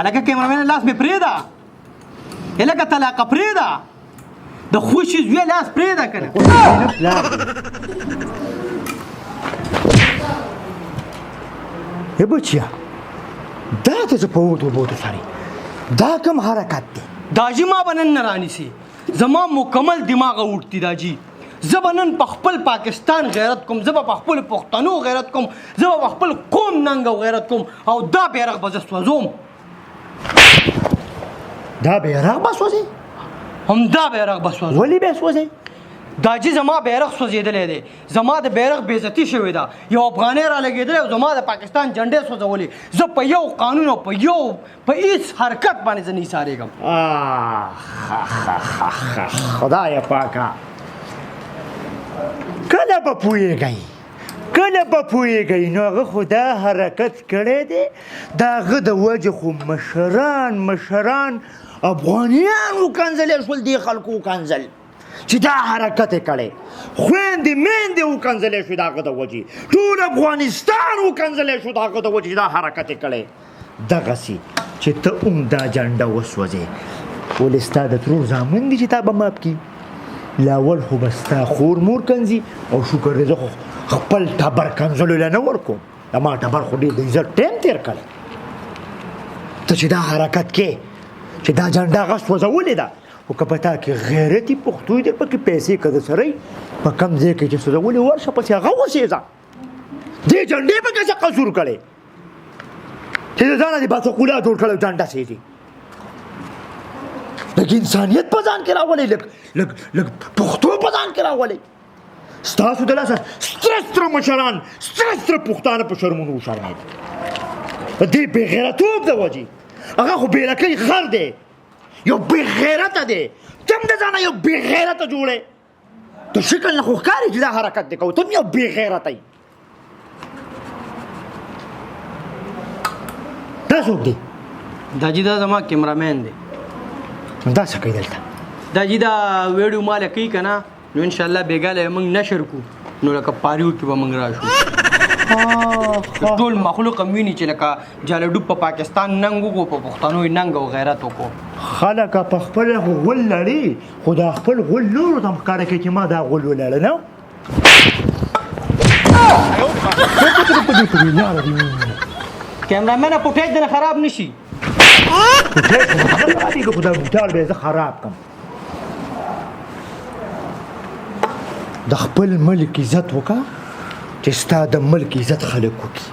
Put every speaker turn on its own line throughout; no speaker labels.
الکه کیمرمین لاس مې پرېږده الکه طلاقه پرېږده د خوشي زوی لاس پرېږده که نه
ای بچیا دا ته څه په اوتو بوتو سړی دا کوم حرکت دی
داجي ما به نن نه رانیسي زما مکمل دماغ اوټ دی داجي زه به نن په خپل پاکستان غیرت کوم زه به په خپلو پښتنو غیرت کوم زه به په خپل قوم ننګ او غیرت کوم او دا بیرغ به زه سوځوم
دا بیرغ به سوځي
همدا بیرغ به سوځوم
ولې به سوځي
داجي زما بیرغ سوځېدلی دی زما د بیرغ بېعزتي شوې ده یو افغانۍ را لګېدلی او زما د پاکستان جنډې سوځولې زه په یو قانون او په هېڅ حرکت باندې زه نه ایسارېږم
خدایه پاکه کله به پوهېږئ کله به پوهېږئ نو هغه خو دا حرکت کړی دی د هغه د وجې خو مشران افغانیان وکنځلی شول دې خلکو وکنځل چې دا حرکت یې کړی خویندې میندې وکنځلی شوې د هغه د وجې ټول افغانستان وکنځلی شو د هغه د وجې چې دا حرکت یې کړی دغسې چې ته هم دا جنډه وسوځې ولې ستا د ترور زامن دي چې تا به ماف کړي لاول خو به ستا خور مور کنځي او شکر دی زه خو خپل ټبر کنځلو له نه ورکوم زما ټبر خو ډېر د عزت ټایم تېر کړی ته چې دا حرکت کې چې دا جنډه هغه سوځولې ده خو که په تا کې غیرت وي پښتو یې در پکې پیسې که د سره په کم ځای کې چې سوځولې ورشه پسې هغه وسېځه دې جنډې پکې څه قصور کړی چې د ځانه دې باسقولا جوړ کړی جنډه سېځي لږ انسانیت په ځان کې راولئ لږ پښتو په ځان کې راولئ ستاسو د لاسه ستره مشران ستره پښتانه په شرمونو وشرمېد د دې بې غیرتوب د وجې هغه خو بېلکۍ غر دی یو بې غیرته دی ته هم د ځانه یو بې غیرته جوړې د شکل نه خو ښکاري چې دا حرکت دی کوو ته هم یو بې غیرته یې دا څوک دی
داجي دا زما کیمرامین دی
دا څه کوي دلته
داجي دا ویډیو ماله کوي که نه نو انشاءالله بېګاله یې موږ نشر کړو نو لکه پاریو کې به موږ راشو ټول مخلوق هم ویني چې لکه جالډوب په پاکستان ننګ وکړو په پښتنو یې ننګ او غیرت وکړو
خلک په خپله خو غول لړي خو دا خپل غول نورو ته هم ښکاره کوي چې ما دا غول ولړه نه
کیمرامینه پوټیج دنه خراب نه شي
خو دا بوټال به یې زه خراب کړم د خپل ملک عزت وکړه چې ستا د ملک عزت خلک وکړي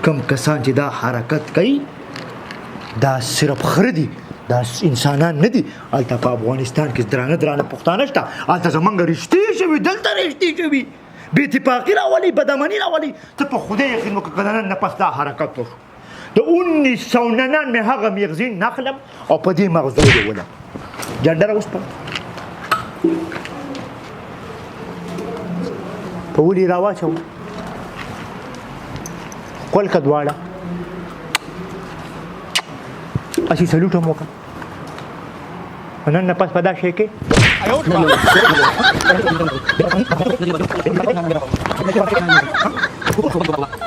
کم کسان چې دا حرکت کوي دا صرف خره دي دا انسانان نه دي هلته په افغانستان کې درانه پښتانه شته هلته زمونږ رشتې شوي دلته رشتې شوي بې اتفاقي راولي بدامني راولي ته په خدای یقین وکړه که د نن نه پس دا حرکت وشو د 1999 مې هغه مغزین نخلم او په دې مغزو یې ولم جنډه راوسپړه په ولې راواچوه ښکل که دواړه اسې سلوټ هم وکړه نن نه پس په دا شی کې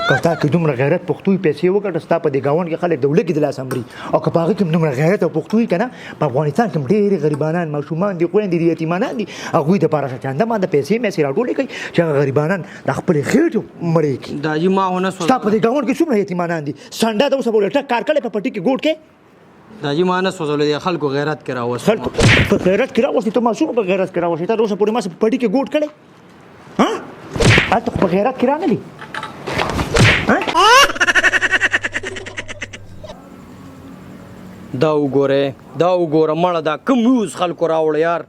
که ستا کې دومره غیرت پښتو پیسې وګټه ستا په دې ګاونډ کې خلک د ولږې د لاس مري او که په هغې کې هم دومره غیرت او پښتو وي که نه په افغانستان کې هم ډېرې غریبانان ماشومان دي خویندې دي یتیمانان دي هغوی دپاره چنده مانده پیسې میسې راټولې کوي چې هغه غریبانان د خپلې خېټې مړې کړي
داجي ما ونه
ستا په دې ګاونډ کې څومره یتیمانان دي سنډه د اوسه پورې ټک کار کړی په پټي کې ګوټ کې
داجي ما نه سوځولی دی خلکو غیرت کې راوست
خلکو په غیرت کې راوستې ته ماشوم په غیرت کې راوستې تا د اوسه پورې ما په پټي کې ګوټ کړی هلته خو په غیرت کې رانلي
دا وګوره مړه دا کوم یوز خلکو راوړه یار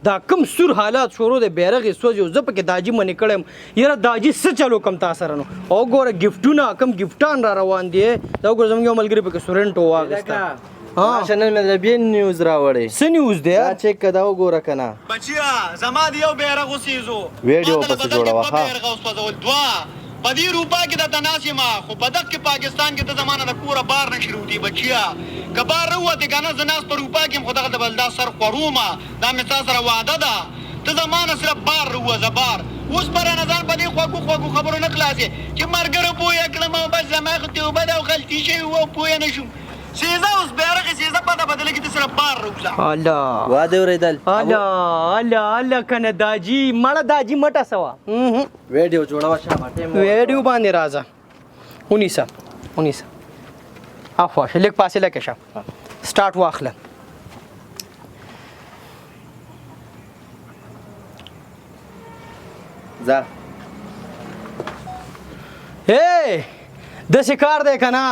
دا کم سور حالات شروع د بیرغ سوځي او زه پکې داجي منې کړم یاره داجي څه چلو کم تا سره نو او ګوره ګفټونه کم ګفټان را روان دي دا وګوره زموږ یو ملګري پکې سورنټو واغسته
شنن مې د بین نیوز راوړی
څه نیوز دی
دا چیک کړه دا وګوره کنه
بچیا زما دی یو بیرغ وسیزو
ویډیو پسې جوړه ها
بیرغ وسوځول دوا په دې روپا کې د تناسما خو په دغه پاکستان کې د زمانه د کوره بار نه شروع دي بچیا کبار وروته کنه زناس په روپا کې خدای د بلدا سر خوروما دا مې تاسو سره وعده ده ته زمانه سره بار وروه زبار اوس پر نظر په دې خواږو خبرو نه خلاصې چې مرګره پوهه کړم او بس زما خو ته وبد او غلطي شي او پوهه نشم سیزه اوس بیرغ سیزه په بدله کې سره بار وروه
الله
واده ورېدل
الله کنه داجي مړه داجي مټه سوا
ویډیو جوړاوه شابه
ویډیو باندې راځه ونیسه عفوا لیک پاسه لکه شه سٹارټ واخله
ځه
د شکار دی کنه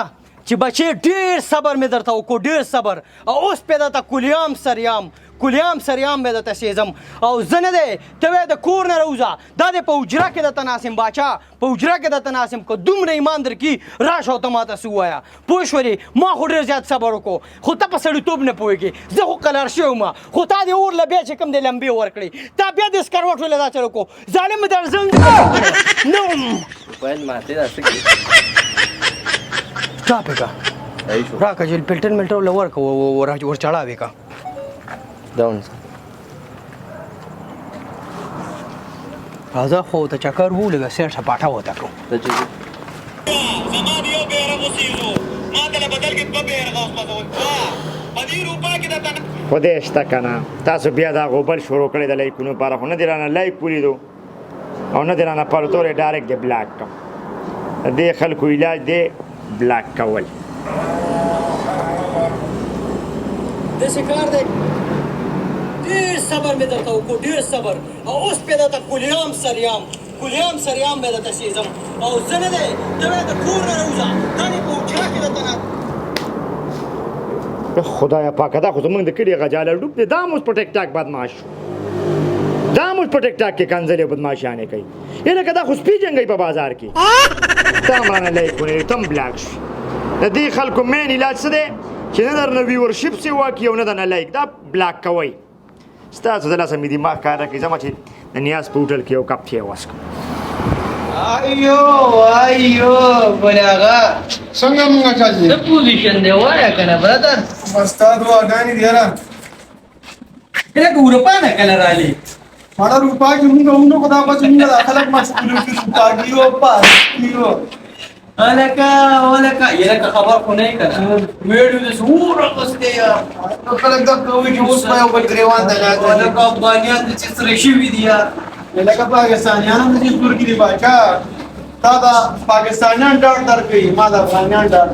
چې بچی ډیر صبر مې درته وکړو ډیر صبر او اوس پیدا ته کلیام سریام مې درته سیزم او زه نه دی ته وایې د کور نه راوځه دا دی په حجره کې درته ناسم باچا په حجره کې درته ناسم که دومره ایمان درکړي راشه او ته ماته څه ووایه پوه شولې ما خو ډېر زیات صبر وکړو خو ته په سړیتوب نه پوهېږې زه خو قلار شوی وم خو تا دې اور له بیا چې کوم دی لمبې ورکړې تا بیا د سکروټ ولې دا چل وکړو ظالم در زنګ نه
موبایل ماته دا څه
ټاپې کا
صحیح شو
راکه چې پلټن ملټر له ورکه ورچړاوې کا
داون
راځه خو ته چکر وو لږه سیر سپاټه وته کړو
زما دی یو بیرغ وسیزو ما ته بدل کې په بیرغ وسوځول دوا په دې روپا کې د
خدای شته که نه تاسو بیا دا غوبل شروع کړی د لایکونو لپاره خو نه دې رانه لایک ولیدو او نه دې رانه پرتور یې ډایرکټ دې بلاک کړم د دې خلکو علاج دی بلاک کول
داسې کار دی ډېر صبر مې درته وکړو ډېر صبر او اوس پیدا ته کلیام سریام مې درته سیزم او زه نه دی ته وایې د کور نه راوځه دا دې په حجره کې درته
خدایا پاکه دا خو زمونږ د کلي غجاله ډوب دی دا هم اوس په ټیک ټاک بدماش شو دا هم اوس په ټیک ټاک کې کنځلې او بدماشیانې کوي یعنې که دا خو سپي جنګوي په بازار کې ته هم رانه لایک ونیوې ته هم بلاک شوي د دې خلکو مین علاج څه دی چې نه درنه ویورشپ سې واکي او نه درنه لایک دا بلاک کوئ ستاسو د لاسه مې دماغ کار راکړي ځمه چې د نیاز په هوټل کې یو کپ چای وڅښم
ایو بلاغه
څنګه مونږ چالي
څه پوزیشن دی وایه کنه برادر
استاد واګانی دی را
لکه اروپا نه کله رالی
مړه روپا کې مونږ ونو خدا په څنګه د خلک مسئول کې روپا کیو پاس کیو
ولکه یلکه خبر خو نه کنه ویډیو د سور قصته یا
خلک دا کوي چې اوس په یو بل ګریوان ته لاګي
ولکه افغانیان د چې سره شي وی دي
لکه پاکستانیانو د دې تور کې دی باچا تا دا پاکستانیان ډاډ درکې ما دا افغانیان ډاډ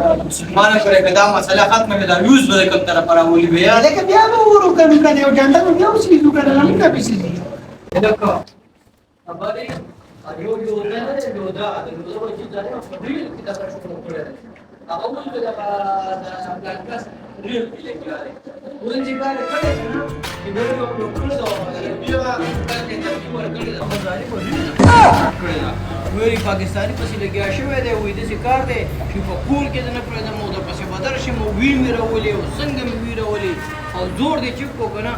مانه کړه کدا مسله ختمه کړه یوز به کوم طرف راولي بیا
لکه بیا به ورو کنه کنه یو ډنډه نو یو شي دوه کنه نه کا پیسې دي
لکه خبرې یو نه یو دا چې ځای په دې کې دا څه کوي هغه موږ د کلاس ریل کې لګیاري ولې کار کړی نو چې به یو کړو دا بیا کې د ورکړې د خزانه په دې کړی ویری پاکستانی پسې لګیا شوی دی وې د کار دی چې په کور کې نه پرې مو د پسې بدر شي مو وی مې راولې او څنګه مې وی راولې او زور دې چې کو کنه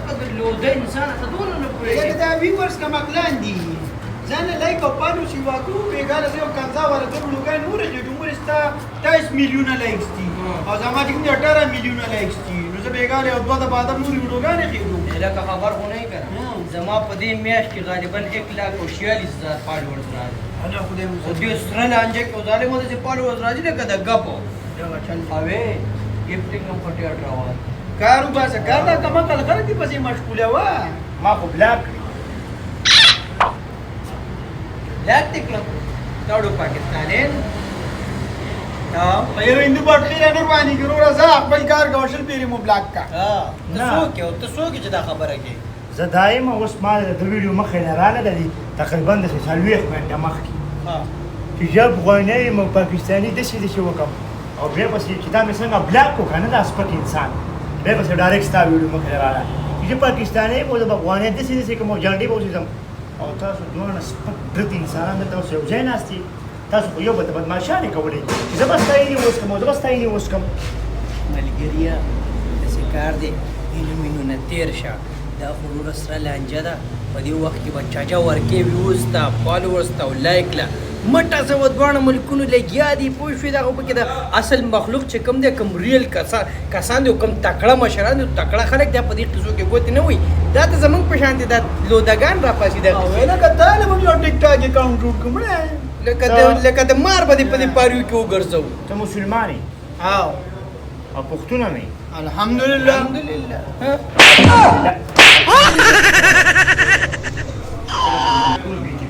هغه لو د انسان ته دون نه پرې
دا ویورز کا مکلان دي ځان لایک او پانو چې واکو بیګاله یو کنځا ورته لوګای نور چې جمهور استا 23 میلیونه لایکس دي او زما چې 18 میلیونه لایکس دي نو زه بیګاله او دوه د بعد نور ویډیوګان خېږم
لکه خبر خو نه کړم زما په دې میاشت کې غالبا 1,46,000 فالوورز راځي
انا خدای مو
او دې سره لانجه کې ظالمو دې فالوورز راځي لکه د غپو اوه گیفټینګ هم پټیا ډراوه
کارو باسه کار دا کما کل غلطي پسې مشغوله وا
ما خو بلاک
لاټیک لو تاړو پاکستانین
په یو هندو پټکی رانه باندې ګرو راځه خپل کار غوښل پیری مو بلاک کا
ته څوک چې دا خبره کوي
زه دایم اوس ما د ویډیو مخې نه راغلی تقریبا د 40 منټه مخکې چې جاب غوانه مو پاکستاني دشي وکم او بیا پسې چې دا مې څنګه بلاک کو کنه دا سپک انسان بیا پسې ډایرکټ ستا ویډیو مخې راغلی چې پاکستاني او د افغانیت داسې کوم جانډې به اوسېږم او تاسو دواړه سپک ډرت انسانان دلته اوس یو ځای ناست دي تاسو خو یو بل ته بدماشانې کولې چې زه به ستا یې وڅکم او زه به ستا یې وڅکم
ملګريه داسې کار دی مینو مینو نه تېر شه دا خو وروره سره لانجه ده په دې وخت کې به چاچا ورکې ویوز ته فالوورز ته او لایک له مټه زه و دواړه ملکونو لګیا دي پوه شوې دغه پکې د اصل مخلوق چې کوم دی کوم ریل کسان دي کوم تکړه مشران دي تکړه خلک دی په دې قصو کې ګوتې نه وي دا ته زمونږ په شان دي دا لودګان راپاسي دا
لکه تا له موږ یو ټیک ټاک اکاونټ جوړ کړو
لکه د مار به دې په دې پاریو کې وګرځو
ته مسلمان یې
او
پښتون هم یې
الحمدلله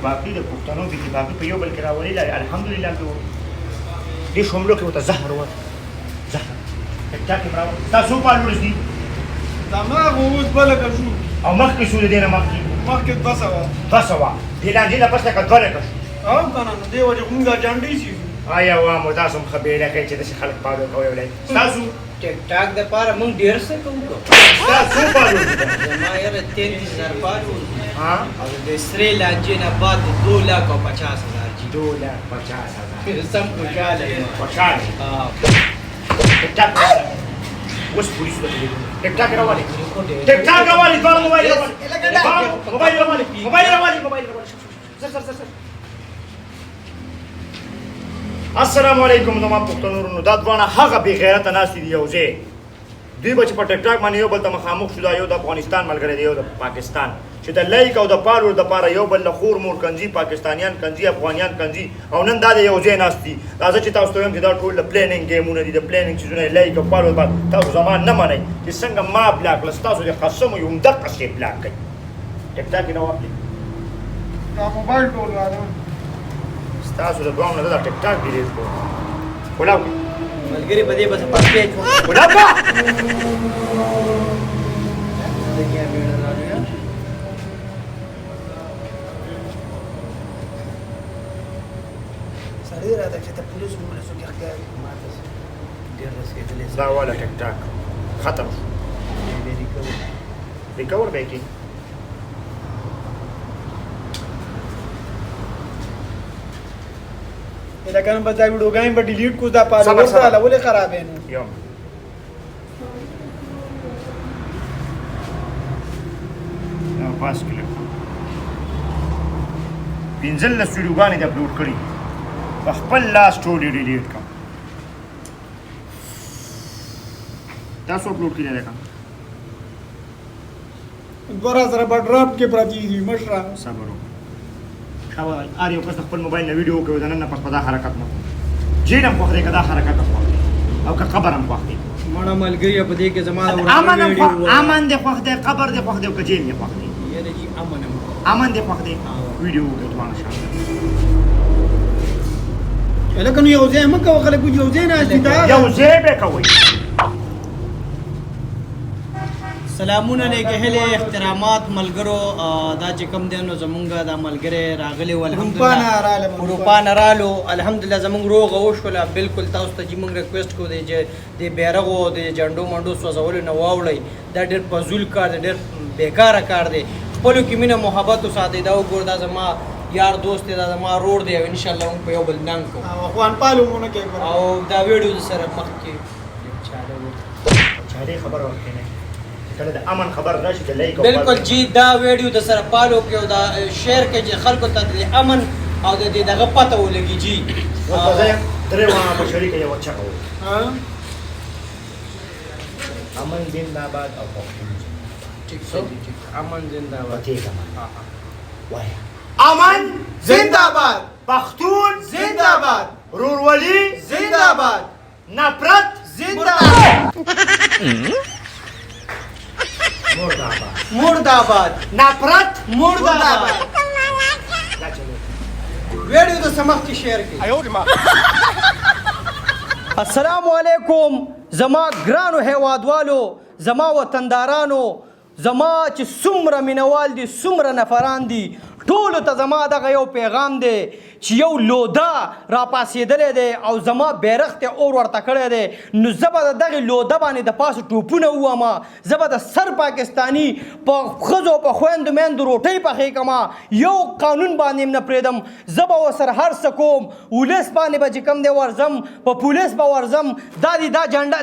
اتفاقي د پښتنو د اتفاقي په یو بل کې راولي الحمدلله کې دې شملو کې ورته زهر وته زهر چا کې براو تاسو په لورس دي
دماغ اوس بلګه شو
او مخکې شو دې نه مخکې
مخکې بسوا
دې لاندې نه پسته کډوله کړ
او کنه نو دی وجه موږ جانډې شي
آیا وا مو تاسو خبره کوي چې د خلک پاره کوي ولای تاسو
ټیک ټاک د پاره مونږ ډېر څه کوو
تاسو پاره
زما یاره 33,000 فالوورز
ها
او د سری لانجې نه بعد 2,50,000 جی
2,50,000
سم خوشاله یم
خوشاله ټیک ټاک اوس پولیس ودرېږي ټیک ټاک راوالي ټیک ټاک راوالي ټول موبایل راوالي زر السلام علیکم زما پښتنو ورونو دا دوانه هغه بې غیرته ناست دي یو ځای دوی به چې په ټیک ټاک باندې یو بل ته مخامخ شو دا یو د افغانستان ملګری دی یو د پاکستان چې د لایک او د فالوور دپاره یو بل له خور مور کنځي پاکستانیان کنځي افغانیان کنځي او نن دا د یو ځای ناست دي راځه چې تاسو ته وایم چې دا ټول د پلیننګ ګیمونه دي د پلیننګ څیزونه لایک او فالوور باندې تاسو زما نه منئ چې څنګه ما بلاک کړل ستاسو د قسم یو همدقسې بلاک کوي ټیک ټاک یې نه واخلي
دا موبایل ټول راځم
تاسو د دوام نه دا ټیک ټاک ډیلیټ کړو ولاو
ملګری په دې بس پاتې
ولاو کا
دنیا بیړه راځي
سړی راته چې ته پولیس ومنسو کې اختیار ماته
ډېر رسېدلې
دا والا ټیک ټاک ختم شو ریکور به کی
لکه نن به دا ویډیوګانې به ډیلیټ کړو دا فالوور سره ولې خرابې نو
یو نو پاس کړل پنځلس ویډیوګانې د اپلوډ کړي په خپل لاس ټول یې ډیلیټ کړم تاسو اپلوډ کړی دی
ګوره سره به ډراپ کې پراتی دي مشره
صبر وکړه خبر ار یو کس خپل موبایل نه ویډیو کوي دا نن پس په دا حرکت نه جیرم خو دې کدا حرکت خو او که خبر هم وخت
مړه ملګری په دې کې زما
امن دې خو دې قبر دې خو دې او کجیل دې خو دې
یاره جی
امن دې خو دې ویډیو کوي دوانه شاته
لکه نو یو ځای مکه خلک یو ځای نه استا
یو ځای به کوي
سلامونه علیکم احترامات ملګرو دا چې کوم دی نو زمونږ دا ملګری راغلی و الحمدلله اروپا نه رالو الحمدلله زمونږ روغه وشوله بالکل تاسو ته چې موږ ریکویسټ کوو دی چې د بیرغو د جنډو منډو سوځولو نه واوړئ دا ډېر فضول کار دی ډېر بیکاره کار دی خپلو کې مینه محبت وساتئ دا وګوره دا زما یار دوست دی دا زما روډ دی او انشاءالله موږ په یو بل ننګ کوو
اخوان پالو مونږ کې
او دا ویډیو د سره مخکې
چاله خبر ورکړي کله د امن خبر راشي د لایک
بالکل جی دا ویډیو د سره فالو کې او دا شیر کې چې خلکو ته د امن او د دغه پته ولګي جی
ورته درې وانه په شریک یو چا کوي امن زنده‌باد او پښتون
ٹھیک امن زنده‌باد
ٹھیک ہے وای امن
زنده‌باد
پښتون
زنده‌باد
رورولي
زنده‌باد
نفرت
زنده‌باد
مرداباد
نفرت
مرداباد ویډیو د سمخ کې شیر کړئ
السلام علیکم زما ګرانو هیوادوالو زما وطندارانو زما چې څومره مینوال دي څومره نفران دي ټولو ته زما دغه یو پیغام دی چې یو لوده را پاسېدلی دی او زما بیرغ ته اور ورته کړی دی نو زه به د دغې لوده باندې د پاسه ټوپونه ووهمه زه به د سر پاکستاني په ښځو په خویندو میندو روټۍ پخې کړمه یو قانون باندې هم نه پرېږدم زه به ورسره هر څه کوم ولس باندې به چې کوم دی ورځم په پولیس به ورځم دا جنډه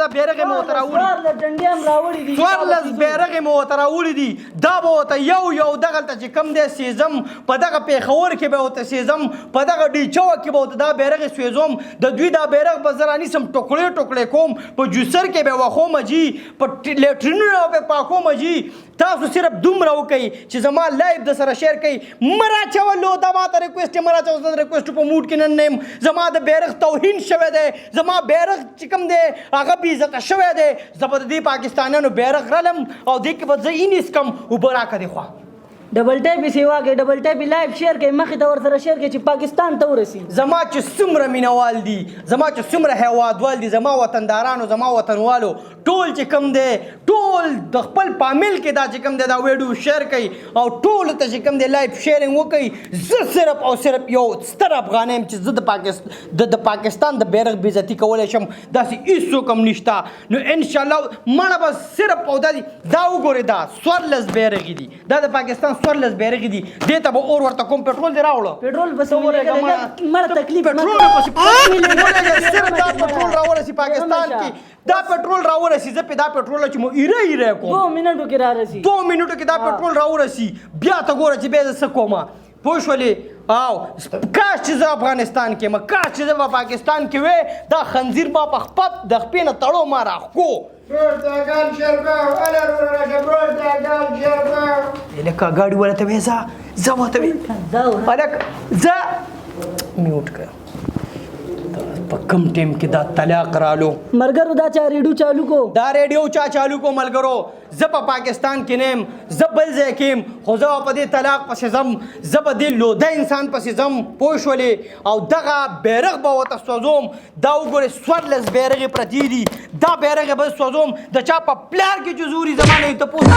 دا بیرغ یې مې ورته راوړي دي 14 بیرغ یې مې ورته راوړي دي دا به ورته یو دغلته چې کوم دی سیزم په دغه پېښور کې به ورته سیزم په دغه ډیچوه کې به ورته دا بیرغ یې سوځوم د دوی دا بیرغ به زه رانیسم ټوکړې کوم په جوسر کې به وخوم جي په لیټرینونو به پاکوم جي تاسو صرف دومره وکئ چې زما لایف د سره شیر کوئ مه راچوه لوده ماته ریکویسټ یې مه راچوه زه د ریکویسټ په موډ کې نن نه یم زما د بیرغ توهین شوی دی زما بیرغ چې کوم دی هغه بې عزته شوی دی زه به د دې پاکستانیانو بیرغ رالم او دې کې به زه اینیسکم اوبه راکړه دې خوا
ډبل ټایپ سیوا کې ډبل ټایپ لایف شیر کې مخې ته ورسره شیر کې چې پاکستان ته ورسي
زما چې څومره مینوال دي زما چې څومره هیوادوال دي زما وطندارانو زما وطنوالو ټول چې کوم دی ټول د خپل پامیل کې دا چې کوم دی دا ویډیو شیر کوي او ټول ته چې کوم دی لایف شیرینګ وکړي زه صرف او صرف یو ستر افغان یم چې زه د پاکستان د بیرغ بې عزتي کولی شم داسې هېڅوک هم نشته نو انشاءالله مړه به صرف او دا وګورئ دا 14 بیرغې دي دا د پاکستان 14 بیرغې دي دې ته به اور ورته کوم پټرول دې راوړه
پټرول بس مړه تکلیف
پټرول صرف دا پټرول راورسي پاکستان کې دا پټرول راورسي زه په دا پټرول چې مو ایره کوم
2 منټو کې رارسي
2 منټو کې دا پټرول راورسي بیا ته ګوره چې بیا زه څه کومه پوه شولې او کاش چې زه افغانستان کې یم کاش چې زه په پاکستان کې وې دا خنزیر ما په خپل د خپې نه تړو ما راښکو لکه ګاډي ولا ته وې زه ورته وې هلک زه میوټ کړه په کم ټیم کې دا طلاق رالو
مرګرو دا چا ریډیو چالو کو
دا ریډیو چالو کو ملګرو زه په پاکستان کې نیم زه بل ځای کې یم خو زه په دې طلاق پسې ځم زه په دې لوده انسان پسې ځم پوه شولې او دغه بیرغ به ورته سوځوم دا وګورئ 14 بیرغې پرتې دي دا بیرغې به سوځوم د چا په پلار کې چې زوري زما نه یې تپوس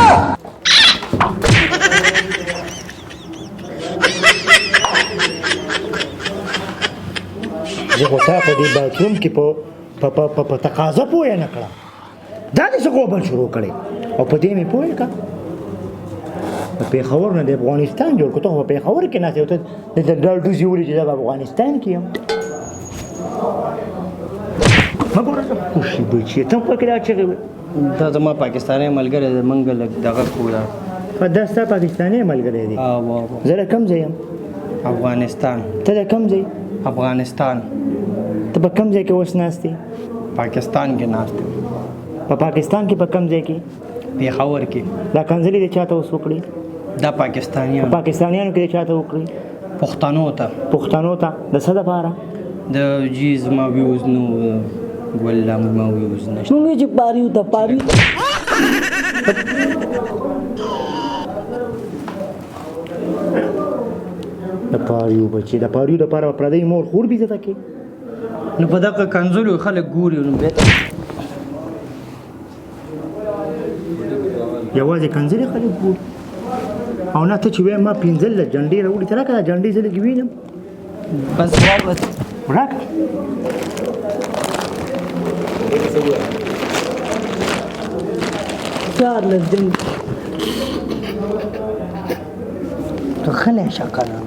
زه خو تا په دې باتروم کې په تقاضا پوه نه کړه دا دې څه غوبل شروع کړی او په دې مې پوه کړه په پېښور نه د افغانستان جوړ کړو ته په پېښور کې ناست یو ته د ډالډوزي ولي چې زه په افغانستان کې یم مه ګوره خوشي بچي ته په کې دا چغې
دا زما پاکستانی ملګری دی موږ لږ دغه کوو
دا ستا پاکستانی ملګری دی زه له کوم ځای یم
افغانستان
ته د کوم ځای
افغانستان
ته په کوم ځای کې اوس ناست یې
پاکستان کې ناست
په پاکستان کې په کوم ځای کې
پېښور کې
دا کنځلې د چاته اوس وکړي
دا پاکستانیان
پاکستانیانو کې د چاته وکړي
پښتنو ته
د څه دپاره
د جی زما ویوز نو ګوله ما ویوز نشته
موږ چې پاریو ته پاریو
د پاریو بچي د پاریو دپاره به پردی مور خور بې عزته کې
نو په دغه کنځلو خلک ګوري نو بیا
یوازې کنځلې خلک ګوري او نه ته چې وایې ما 15 جنډې راوړي ته راکړه دا جنډې زه لږ وینم
بس
راکړه
چارلس جنګ
ته خلی شه کنه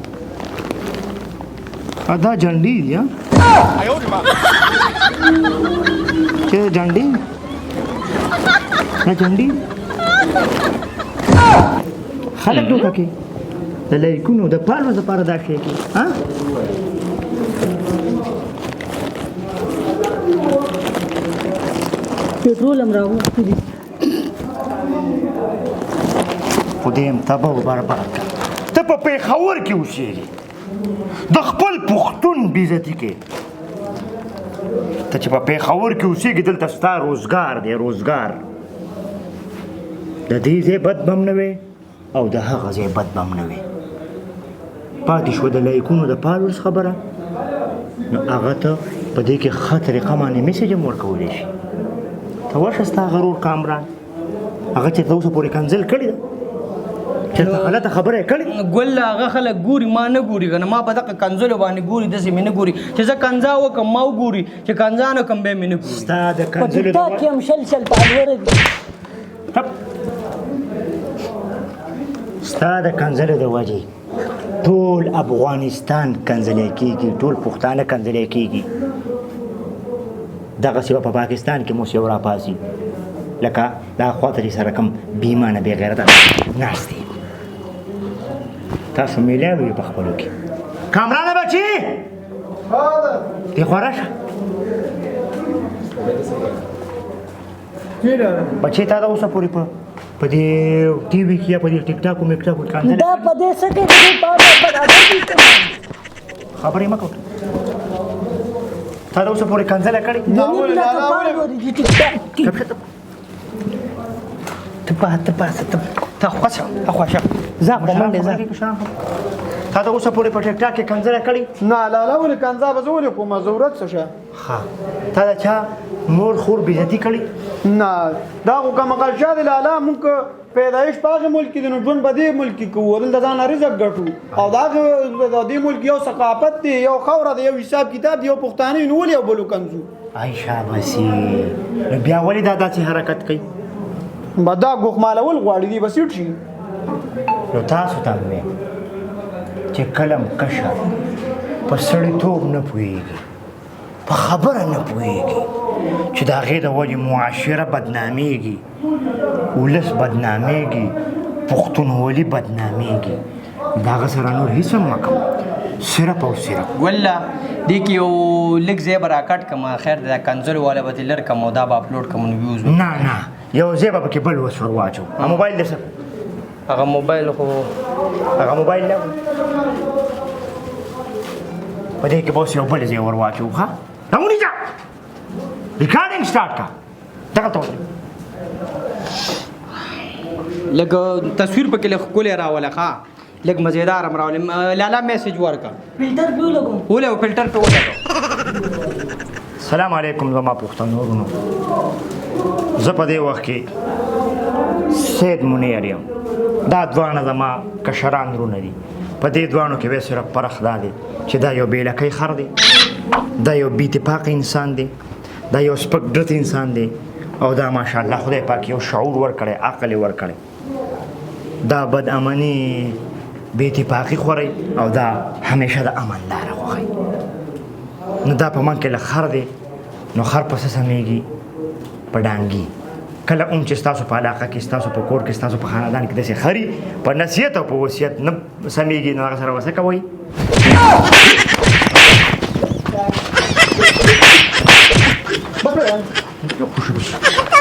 دا جنډې دي چې جنډې دا جنډې خلک دوکه کې د لایکونو د پالو دپاره دا شی کې
پټرول هم راغوښتي دي
خدای هم تبه و برباد کړه ته په پېښور کې اوسېږې د خپل پښتون بې عزتي کې ته چې په پېښور کې اوسېږې دلته ستا روزګار دی روزګار د دې ځای بد به هم نه وې او د هغه ځای بد به هم نه وې پاتې شوه د لایکونو د پالوس خبره نو هغه ته په دې کې ښه طریقه باندې میسج هم ورکولی شي ته ورشه ستا غرور کامران هغه چې تر اوسه پورې کنځل کړې ده چېرته غلطه خبره یې کړې
ګل هغه خلک ګوري ما نه ګوري که نه ما په دغه کنځلو باندې ګوري داسې مې نه ګوري چې زه کنځا وکړم ما وګوري چې کنځا نه کړم بیا مې نه ګوري
ستا د
په
کنځلو
ټیک ټاک کې هم شل فالوور دي
ستا د کنځلو د وجې ټول افغانستان کنځلی کېږي ټول پښتانه کنځلی کېږي دغسې به په پاکستان کې موس یو راپاسي لکه دا خواته چې سره کوم بېایمانه بې غیرته ناست دي تاسو میلیاو یې په خپلو کې کامرانه بچي دې خوا راشه بچې تا دا اوسه پورې په دې ټي وي کې یا په دې ټیک ټاک میک ټاک کنځلې
دا په دې څه کې د دې په اړه په اړه
خبرې مه کوه تا دا اوسه پورې کنځله کړې
د نیم لکه فالوور دي ټیک ټاک کې
ته خوښه ته خوښه
ځه په منډې ځه تا دا اوسه پورې په ټیک ټاک کې کنځله کړې
نه لالا ولې کنځا به زه ولې کوم ضرورت څه شه
ها تا دا چا مور خور بېزتي کړې
نه دا خو که مقل شاه دی لالا مونږ که پیدایش په هغې ملک کې دی نو ژوند په دې ملک کې کوو دلته ځان رزق ګټو او د دې ملک یو ثقافت دی یو خاوره دی یو حساب کتاب دی یو پښتانه نو ولې یو بلو کنځو
ای شاباسي نو بیا ولې دا داسې حرکت کوي
به دا ګوښمالول غواړي دی به سیټ شي
نو تاسو ته مې چې کلم کشه په سړیتوب نه پوهېږي په خبره نه پوهېږي چې د هغې د وجې معاشره بدنامېږي ولس بدنامېږي پښتونولي بدنامېږي د هغه سره نور هېڅ هم مه کوه صرف او صرف
ګله دې کې یو لږ ځای به راکټ کړم خیر د کنځلو والا به ترې لر کړم او دا به اپلوډ کړم نو ویوز
نه نه یو ځای به پکې بل وس ور واچو موبایل دې څه
هغه موبایل خو
هغه موبایل نه په دې کې به اوس یو بل ځای ور واچو ښه راونیسه ریکارډینګ سټارټ کا دغلته ودرېږه
لږ تصویر پکې لږ ښکلی راوله ښه لږ مزیدار هم راولې لالا میسج ورکړه
فلټر پیو لګوم
ولې فلټر پې ولګو
سلام علیکم زما پښتنو ورونو زه په دې وخت کې سید منیر یم دا دواړه زما کشران ورونه دي په دې دواړو کې به صرف فرق دا دی چې دا یو بېلکی خر دی دا یو بې اتفاقه انسان دی دا یو سپک ډرت انسان دی او دا ماشاءالله خدای پاک یو شعور ورکړی عقل یې ورکړی دا بد امني بې اتفاقي خورئ او دا همیشه د امن لاره خوښئ نو دا په من کې له خر دی نو خر پسې سمیږي په ډانګي کله هم چې ستاسو په علاقه کې ستاسو په کور کې ستاسو په خاندان کې داسې خري په نصیحت او په وصیت نه سمیږي نو هغه سره وسه کوئ خوشو بشي